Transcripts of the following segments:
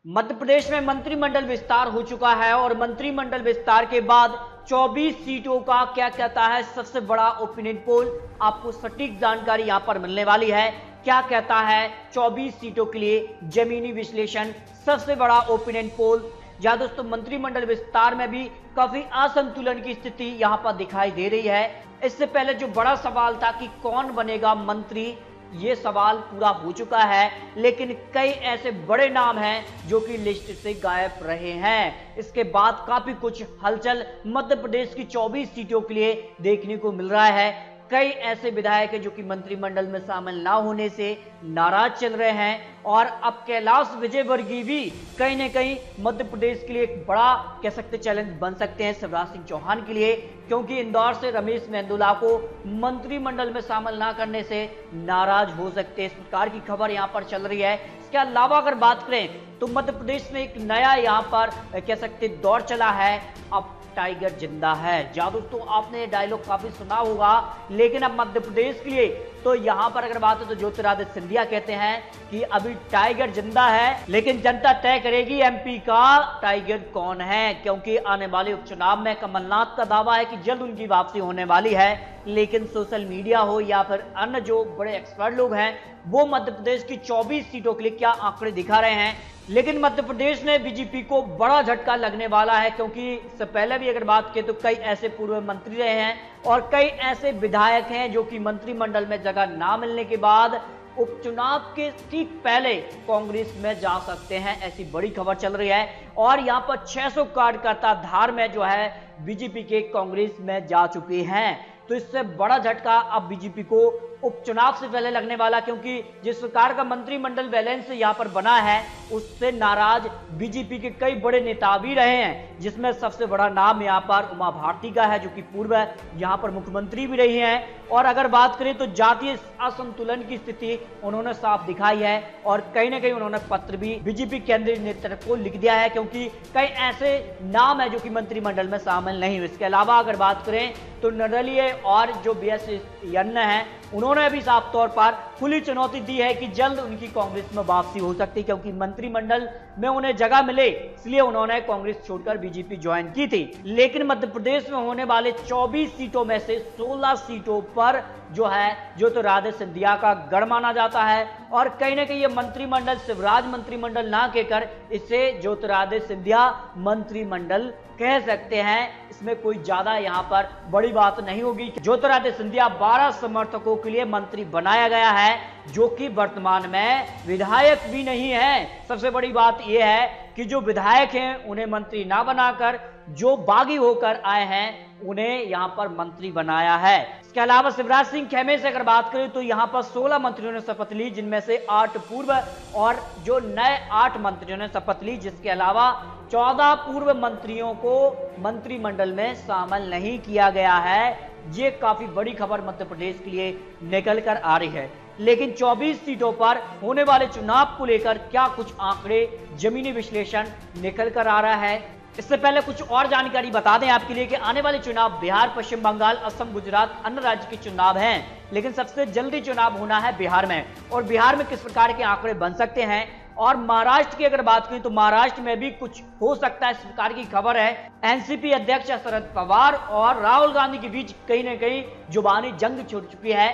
मध्य प्रदेश में मंत्रिमंडल विस्तार हो चुका है और मंत्रिमंडल विस्तार के बाद 24 सीटों का क्या कहता है सबसे बड़ा ओपिनियन पोल। आपको सटीक जानकारी यहां पर मिलने वाली है। क्या कहता है 24 सीटों के लिए जमीनी विश्लेषण, सबसे बड़ा ओपिनियन पोल। जहां दोस्तों मंत्रिमंडल विस्तार में भी काफी असंतुलन की स्थिति यहां पर दिखाई दे रही है। इससे पहले जो बड़ा सवाल था कि कौन बनेगा मंत्री, ये सवाल पूरा हो चुका है, लेकिन कई ऐसे बड़े नाम हैं जो कि लिस्ट से गायब रहे हैं। इसके बाद काफी कुछ हलचल मध्य प्रदेश की 24 सीटों के लिए देखने को मिल रहा है। कई ऐसे विधायक हैं जो कि मंत्रिमंडल में शामिल ना होने से नाराज चल रहे हैं और अब कैलाश विजयवर्गीय भी कहीं ना कहीं मध्य प्रदेश के लिए एक बड़ा कह सकते चैलेंज बन सकते हैं शिवराज सिंह चौहान के लिए, क्योंकि इंदौर से रमेश मेंदोला को मंत्रिमंडल में शामिल ना करने से नाराज हो सकते हैं। इस प्रकार की खबर यहां पर चल रही है। इसके अलावा अगर बात करें तो मध्य प्रदेश में एक नया यहां पर कह सकते दौर चला है, अब टाइगर जिंदा है। जहां दोस्तों आपने डायलॉग काफी सुना होगा, लेकिन अब मध्य प्रदेश के लिए तो यहां पर अगर बात हो तो ज्योतिरादित्य सिंधिया कहते हैं कि अभी टाइगर जिंदा है, लेकिन जनता तय करेगी एमपी का टाइगर कौन है, क्योंकि आने वाले उपचुनाव में कमलनाथ का दावा है कि जल्द उनकी वापसी होने वाली है। लेकिन सोशल मीडिया हो या फिर अन्य जो बड़े एक्सपर्ट लोग हैं वो मध्य प्रदेश की 24 सीटों के लिए क्या आंकड़े दिखा रहे हैं। लेकिन मध्य प्रदेश में बीजेपी को बड़ा झटका लगने वाला है, क्योंकि इससे पहले भी अगर बात करें तो कई ऐसे पूर्व मंत्री रहे हैं और कई ऐसे विधायक हैं जो कि मंत्रिमंडल में जगह ना मिलने के बाद उपचुनाव के ठीक पहले कांग्रेस में जा सकते हैं। ऐसी बड़ी खबर चल रही है और यहां पर 600 कार्यकर्ता धार में जो है बीजेपी के कांग्रेस में जा चुके हैं। तो इससे बड़ा झटका अब बीजेपी को उपचुनाव से पहले लगने वाला, क्योंकि जिस प्रकार का मंत्रिमंडल बैलेंस यहां पर बना है उससे नाराज बीजेपी के कई बड़े नेता भी रहे हैं, जिसमें सबसे बड़ा नाम यहां पर उमा भारती का है जो कि पूर्व यहां पर मुख्यमंत्री भी रही हैं। और अगर बात करें तो जातीय असंतुलन की स्थिति उन्होंने साफ दिखाई है और कहीं ना कहीं उन्होंने पत्र भी बीजेपी केंद्रीय नेतृत्व को लिख दिया है, क्योंकि कई ऐसे नाम है जो कि मंत्रिमंडल में शामिल नहीं हुए। इसके अलावा अगर बात करें तो निर्दलीय और जो BS यन्न है उन्होंने भी साफ तौर पर खुली चुनौती दी है कि जल्द उनकी कांग्रेस में वापसी हो सकती है, क्योंकि मंत्रिमंडल में उन्हें जगह मिले इसलिए उन्होंने कांग्रेस छोड़कर बीजेपी ज्वाइन की थी। लेकिन मध्य प्रदेश में होने वाले 24 सीटों में से 16 सीटों पर जो है ज्योतिरादित्य सिंधिया का गढ़ माना जाता है और कहीं ना कहीं ये मंत्रिमंडल शिवराज मंत्रिमंडल ना कहकर इसे ज्योतिरादित्य सिंधिया मंत्रिमंडल कह सकते हैं। इसमें कोई ज्यादा यहां पर बड़ी बात नहीं होगी। ज्योतिरादित्य सिंधिया 12 समर्थकों के लिए मंत्री बनाया गया है, जो कि वर्तमान में विधायक भी नहीं है। सबसे बड़ी बात यह है कि जो विधायक हैं उन्हें मंत्री ना बनाकर जो बागी होकर आए हैं उन्हें यहां पर मंत्री बनाया है। इसके अलावा शिवराज सिंह खेमे से अगर बात करें तो यहां पर 16 मंत्रियों ने शपथ ली, जिनमें से 8 पूर्व और जो नए 8 मंत्रियों ने शपथ ली, जिसके अलावा 14 पूर्व मंत्रियों को मंत्रिमंडल में शामिल नहीं किया गया है। ये काफी बड़ी खबर मध्य प्रदेश के लिए निकल कर आ रही है। लेकिन 24 सीटों पर होने वाले चुनाव को लेकर क्या कुछ आंकड़े, जमीनी विश्लेषण निकल कर आ रहा है। इससे पहले कुछ और जानकारी बता दें आपके लिए कि आने वाले चुनाव बिहार, पश्चिम बंगाल, असम, गुजरात, अन्य राज्य के चुनाव हैं, लेकिन सबसे जल्दी चुनाव होना है बिहार में। और बिहार में किस प्रकार के आंकड़े बन सकते हैं, और महाराष्ट्र की अगर बात करें तो महाराष्ट्र में भी कुछ हो सकता है, इस प्रकार की खबर है। एनसीपी अध्यक्ष शरद पवार और राहुल गांधी के बीच कहीं ना कहीं जुबानी जंग छिड़ चुकी है।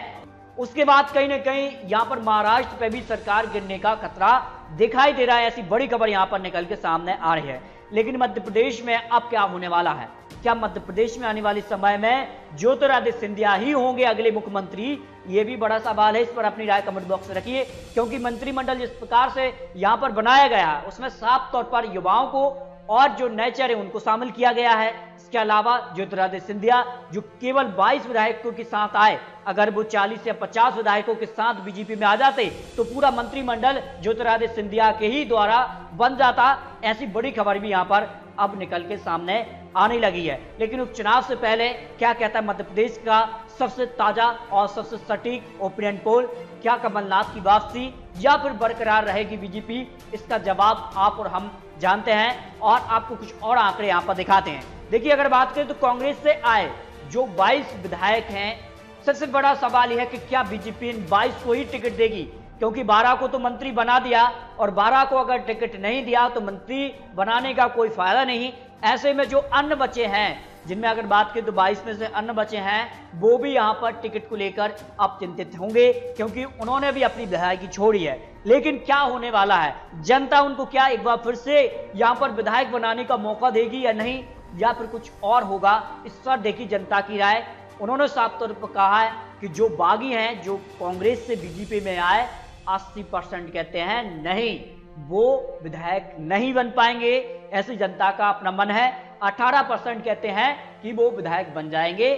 उसके बाद कहीं ना कहीं यहां पर महाराष्ट्र पे भी सरकार गिरने का खतरा दिखाई दे रहा है। ऐसी बड़ी खबर यहां पर निकल के सामने आ रही है। लेकिन मध्य प्रदेश में अब क्या होने वाला है? क्या मध्य प्रदेश में आने वाले समय में ज्योतिरादित्य सिंधिया ही होंगे अगले मुख्यमंत्री? ये भी बड़ा सवाल है। इस पर अपनी राय कमेंट बॉक्स में रखिए, क्योंकि मंत्रिमंडल जिस प्रकार से यहां पर बनाया गया है उसमें साफ तौर पर युवाओं को और जो नए चेहरे उनको शामिल किया गया है। इसके अलावा ज्योतिरादित्य सिंधिया जो केवल 22 विधायकों के साथ आए, अगर वो 40 या 50 विधायकों के साथ बीजेपी में आ जाते तो पूरा मंत्रिमंडल ज्योतिरादित्य सिंधिया के ही द्वारा बन जाता। ऐसी बड़ी खबर भी यहां पर अब निकल के सामने आने लगी है। लेकिन उपचुनाव से पहले क्या कहता है मध्य प्रदेश का सबसे ताजा और सबसे सटीक ओपिनियन पोल? क्या कमलनाथ की वापसी या फिर बरकरार रहेगी बीजेपी? इसका जवाब आप और हम जानते हैं और आपको कुछ और आंकड़े यहां पर दिखाते हैं। देखिए, अगर बात करें तो कांग्रेस से आए जो 22 विधायक हैं, सबसे बड़ा सवाल यह है कि क्या बीजेपी इन 22 को ही टिकट देगी क्योंकि 12 को तो मंत्री बना दिया और 12 को अगर टिकट नहीं दिया तो मंत्री बनाने का कोई फायदा नहीं। ऐसे में जो अन्य बचे हैं, जिनमें अगर बात करें तो 22 में से अन्य बचे हैं, वो भी यहां पर टिकट को लेकर अब चिंतित होंगे, क्योंकि उन्होंने भी अपनी विधायकी छोड़ी है। लेकिन क्या होने वाला है, जनता उनको क्या एक बार फिर से यहां पर विधायक बनाने का मौका देगी या नहीं, या फिर कुछ और होगा, इस पर देखी जनता की राय। उन्होंने साफ तौर पर कहा है कि जो बागी हैं, जो कांग्रेस से बीजेपी में आए, 80% कहते हैं नहीं, वो विधायक नहीं बन पाएंगे, ऐसी जनता का अपना मन है। 18% कहते हैं कि वो विधायक बन जाएंगे,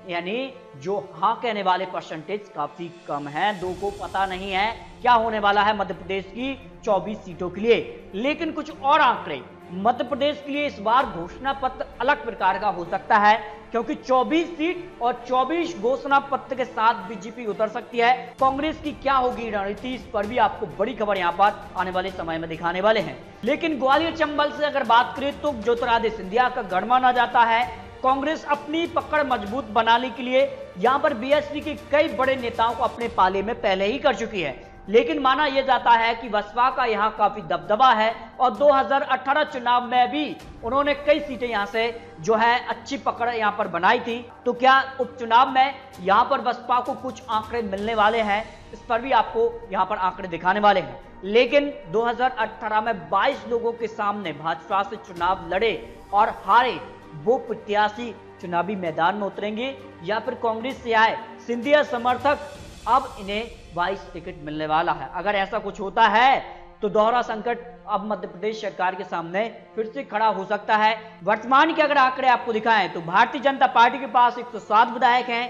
यानी जो हाँ कहने वाले परसेंटेज काफी कम है। दो को पता नहीं है क्या होने वाला है मध्य प्रदेश की 24 सीटों के लिए। लेकिन कुछ और आंकड़े मध्य प्रदेश के लिए इस बार घोषणा पत्र अलग प्रकार का हो सकता है, क्योंकि 24 सीट और 24 घोषणा पत्र के साथ बीजेपी उतर सकती है। कांग्रेस की क्या होगी रणनीति, इस पर भी आपको बड़ी खबर यहां पर आने वाले समय में दिखाने वाले हैं। लेकिन ग्वालियर चंबल से अगर बात करें तो ज्योतिरादित्य सिंधिया का गढ़ माना जाता है। कांग्रेस अपनी पकड़ मजबूत बनाने के लिए यहां पर बीएसपी के कई बड़े नेताओं को अपने पाले में पहले ही कर चुकी है। लेकिन माना यह जाता है कि बसपा का यहां काफी दबदबा है और 2018 चुनाव में भी उन्होंने कई सीटें यहां से जो है अच्छी पकड़ यहां पर बनाई थी। तो क्या उपचुनाव में यहां पर बसपा को कुछ आंकड़े मिलने वाले हैं, इस पर भी आपको यहां पर आंकड़े दिखाने वाले हैं। लेकिन 2018 में 22 लोगों के सामने भाजपा से चुनाव लड़े और हारे वो प्रत्याशी चुनावी मैदान में उतरेंगे या फिर कांग्रेस से आए सिंधिया समर्थक अब इन्हें 22 टिकट मिलने वाला है। अगर ऐसा कुछ होता है तो दोहरा संकट अब मध्य प्रदेश सरकार के सामने फिर से खड़ा हो सकता है। वर्तमान के अगर आंकड़े आपको दिखाएं तो भारतीय जनता पार्टी के पास 107 विधायक हैं,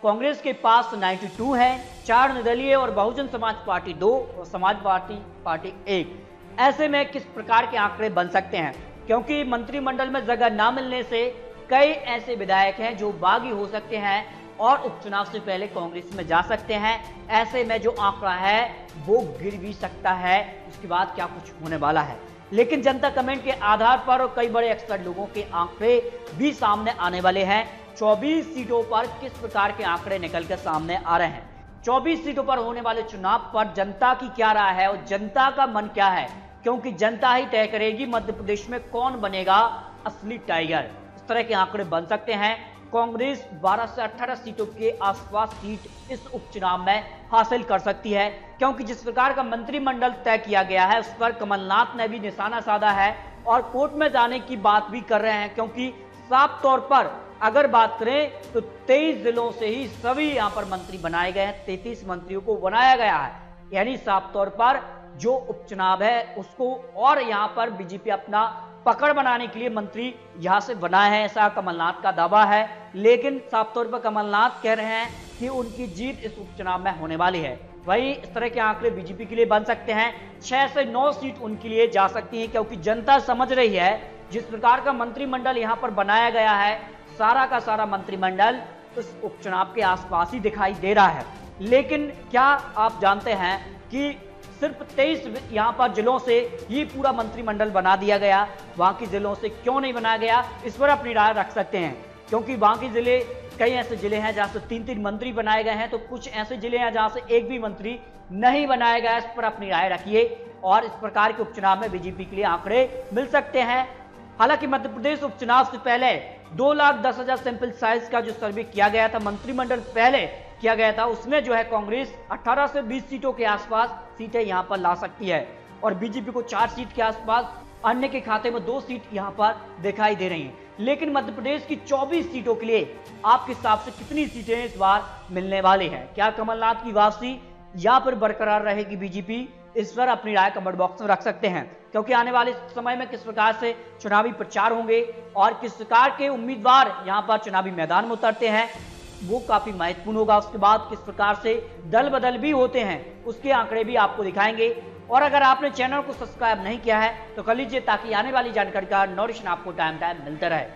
कांग्रेस के पास 92 हैं, 4 निर्दलीय और बहुजन समाज पार्टी 2 और समाजवादी पार्टी 1। ऐसे में किस प्रकार के आंकड़े बन सकते हैं, क्योंकि मंत्रिमंडल में जगह ना मिलने से कई ऐसे विधायक हैं जो बागी हो सकते हैं और उपचुनाव से पहले कांग्रेस में जा सकते हैं। ऐसे में जो आंकड़ा है वो गिर भी सकता है, उसके बाद क्या कुछ होने वाला है। लेकिन जनता कमेंट के आधार पर और कई बड़े एक्सपर्ट लोगों के आंकड़े भी सामने आने वाले हैं। 24 सीटों पर किस प्रकार के आंकड़े निकल कर सामने आ रहे हैं, 24 सीटों पर होने वाले चुनाव पर जनता की क्या राय है और जनता का मन क्या है, क्योंकि जनता ही तय करेगी मध्य प्रदेश में कौन बनेगा असली टाइगर। इस तरह के आंकड़े बन सकते हैं। कांग्रेस 12 से 18 सीटों के आसपास सीट इस उपचुनाव में हासिल कर सकती है, क्योंकि जिस प्रकार का मंत्रिमंडल तय किया गया है उस पर कमलनाथ ने भी निशाना साधा है और कोर्ट में जाने की बात भी कर रहे हैं, क्योंकि साफ तौर पर अगर बात करें तो 23 जिलों से ही सभी यहां पर मंत्री बनाए गए हैं, 33 मंत्रियों को बनाया गया है। यानी साफ तौर पर जो उपचुनाव है उसको और यहां पर बीजेपी अपना पकड़ बनाने के लिए मंत्री यहां से बनाए हैं, ऐसा कमलनाथ का दावा है। लेकिन साफ तौर पर कमलनाथ कह रहे हैं कि उनकी जीत इस उपचुनाव में होने वाली है। वही इस तरह के आंकड़े बीजेपी के लिए बन सकते हैं। 6 से 9 सीट उनके लिए जा सकती है, क्योंकि जनता समझ रही है जिस प्रकार का मंत्रिमंडल यहां पर बनाया गया है, सारा का सारा मंत्रिमंडल इस उपचुनाव के आसपास ही दिखाई दे रहा है। लेकिन क्या आप जानते हैं कि सिर्फ 23 यहां पर जिलों से ये पूरा मंत्रिमंडल बना दिया गया, वहां के जिलों से क्यों नहीं बनाया गया, इस पर अपनी राय रख सकते हैं। क्योंकि वहां के जिले, कई ऐसे जिले हैं जहां से 3-3 मंत्री बनाए गए हैं, तो कुछ ऐसे जिले हैं जहां से एक भी मंत्री नहीं बनाया गया। इस पर अपनी राय रखिए और इस प्रकार के उपचुनाव में बीजेपी के लिए आंकड़े मिल सकते हैं। हालांकि मध्य प्रदेश उपचुनाव से पहले 2,10,000 सैंपल साइज का जो सर्वे किया गया था, मंत्रिमंडल पहले किया गया था, उसमें जो है कांग्रेस 18 से 20 सीटों के आसपास सीटें यहां पर ला सकती है और बीजेपी को 4 सीट के आसपास, अन्य के खाते में 2 सीट यहां पर दिखाई दे रही हैं। लेकिन मध्य प्रदेश की 24 सीटों के लिए आपके हिसाब से कितनी सीटें इस बार मिलने वाली हैं? क्या कमलनाथ की वापसी या फिर बरकरार रहेगी बीजेपी? इस पर अपनी राय कमेंट बॉक्स में रख सकते हैं, क्योंकि आने वाले समय में किस प्रकार से चुनावी प्रचार होंगे और किस प्रकार के उम्मीदवार यहां पर चुनावी मैदान में उतरते हैं वो काफी महत्वपूर्ण होगा। उसके बाद किस प्रकार से दल बदल भी होते हैं उसके आंकड़े भी आपको दिखाएंगे। और अगर आपने चैनल को सब्सक्राइब नहीं किया है तो कर लीजिए, ताकि आने वाली जानकारी का नोटिफिकेशन आपको टाइम मिलता रहे।